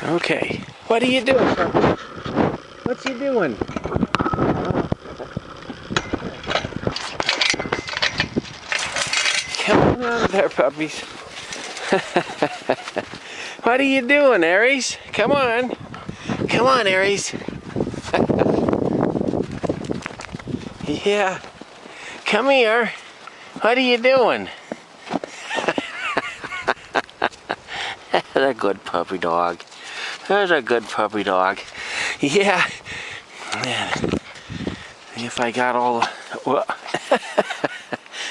Okay. What are you doing, puppy? What's you doing? Come on out of there, puppies. What are you doing, Aries? Come on. Come on, Aries. Yeah. Come here. What are you doing? That's a good puppy dog. That's a good puppy dog. Yeah. Man. If I got all the... Well,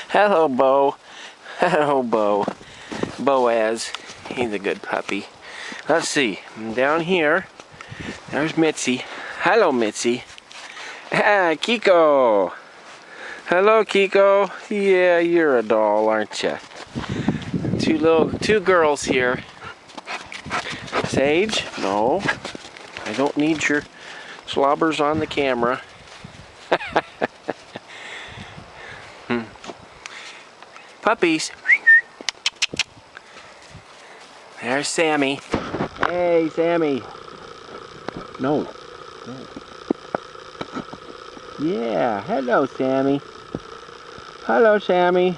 hello, Bo. Hello, Bo. Boaz. He's a good puppy. Let's see. Down here, there's Mitzi. Hello, Mitzi. Ah, Kiko. Hello, Kiko. Yeah, you're a doll, aren't you? Two girls here. Sage? No. I don't need your slobbers on the camera. Puppies. There's Sammy. Hey, Sammy. No. Yeah, hello, Sammy. Hello, Sammy.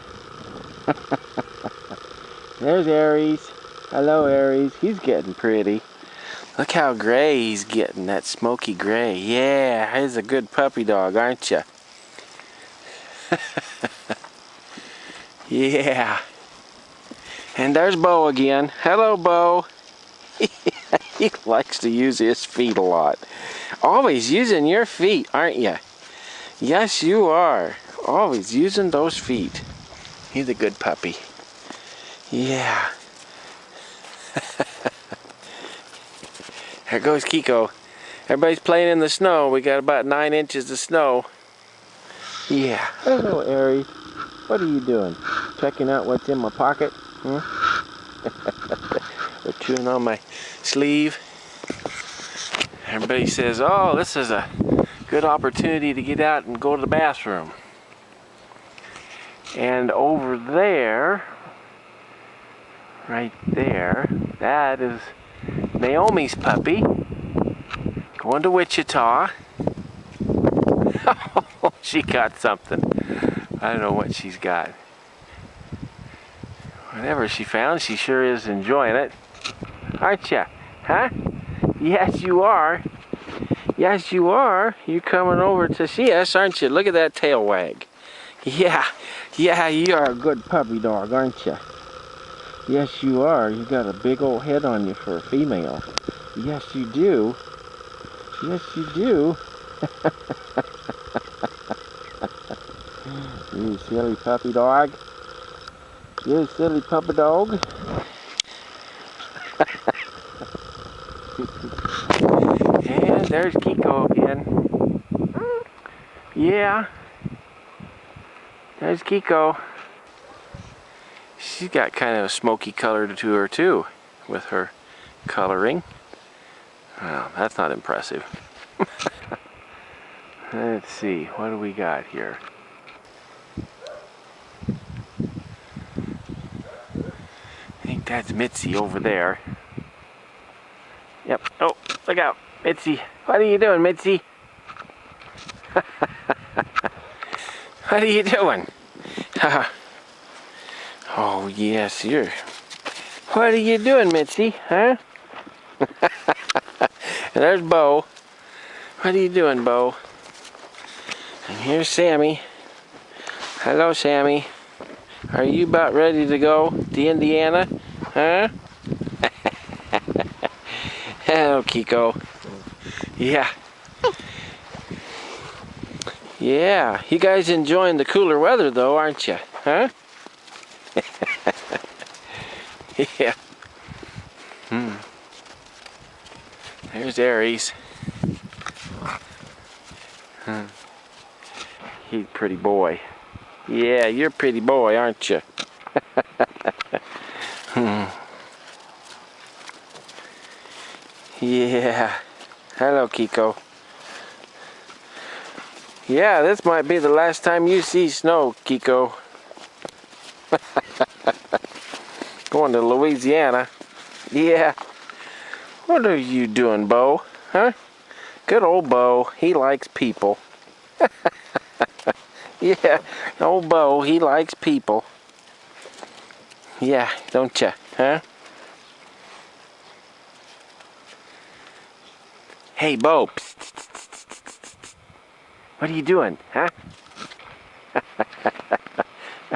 There's Aries. Hello, Aries. He's getting pretty. Look how gray he's getting, that smoky gray. Yeah, he's a good puppy dog, aren't you? Yeah. And there's Bo again. Hello, Bo. He likes to use his feet a lot. Always using your feet, aren't you? Yes, you are. Always using those feet. He's a good puppy. Yeah. There goes Kiko. Everybody's playing in the snow. We got about 9 inches of snow. Yeah. Hello, Aries. What are you doing? Checking out what's in my pocket? Huh? Or chewing on my sleeve. Everybody says, oh, this is a good opportunity to get out and go to the bathroom. And over there, right there, that is Naomi's puppy. Going to Wichita. Oh, she got something. I don't know what she's got. Whatever she found, she sure is enjoying it. Aren't ya? Huh? Yes, you are. Yes, you are. You coming over to see us, aren't you? Look at that tail wag. Yeah. Yeah, you are a good puppy dog, aren't you? Yes, you are. You got a big old head on you for a female. Yes, you do. Yes, you do. You silly puppy dog. You silly puppy dog. And there's Kiko again. Yeah. There's Kiko. She's got kind of a smoky color to her too, with her coloring. Well, that's not impressive. Let's see, what do we got here? I think that's Mitzi over there. Yep. Oh, look out, Mitzi. What are you doing, Mitzi? What are you doing? Oh, yes, you're... What are you doing, Mitzi? Huh? And there's Bo. What are you doing, Bo? And here's Sammy. Hello, Sammy. Are you about ready to go to Indiana? Huh? Hello, Kiko. Yeah. Yeah, you guys enjoying the cooler weather though, aren't you? Huh? Yeah. There's Aries. He's a pretty boy. Yeah, you're a pretty boy, aren't you? Yeah. Hello, Kiko. Yeah, this might be the last time you see snow, Kiko. Going to Louisiana. Yeah. What are you doing, Bo? Huh? Good old Bo. He likes people. Yeah, old Bo, he likes people. Yeah, don't ya? Huh? Hey, Bo. Psst, psst, psst, psst, psst. What are you doing, huh?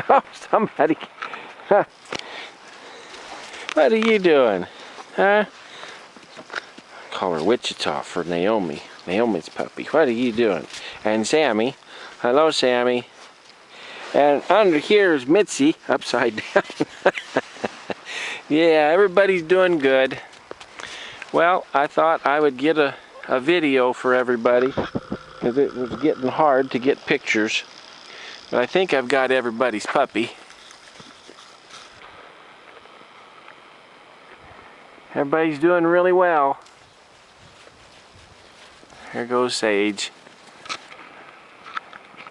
Oh, somebody. Huh. What are you doing? Huh? Call her Wichita for Naomi. Naomi's puppy. What are you doing? And Sammy. Hello, Sammy. And under here is Mitzi, upside down. Yeah, everybody's doing good. Well, I thought I would get a video for everybody, because it was getting hard to get pictures. But I think I've got everybody's puppy. Everybody's doing really well. Here goes Sage.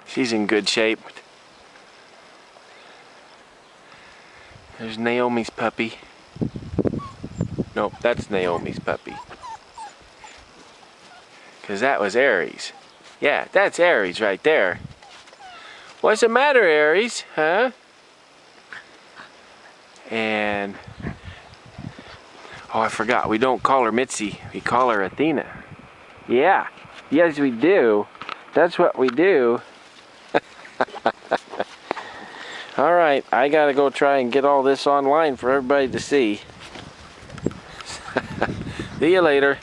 She's in good shape. There's Naomi's puppy. Nope, that's Naomi's puppy. Because that was Aries. Yeah, that's Aries right there. What's the matter, Aries? Huh? And... oh, I forgot. We don't call her Mitzi. We call her Athena. Yeah. Yes, we do. That's what we do. Alright, I gotta go try and get all this online for everybody to see. See you later.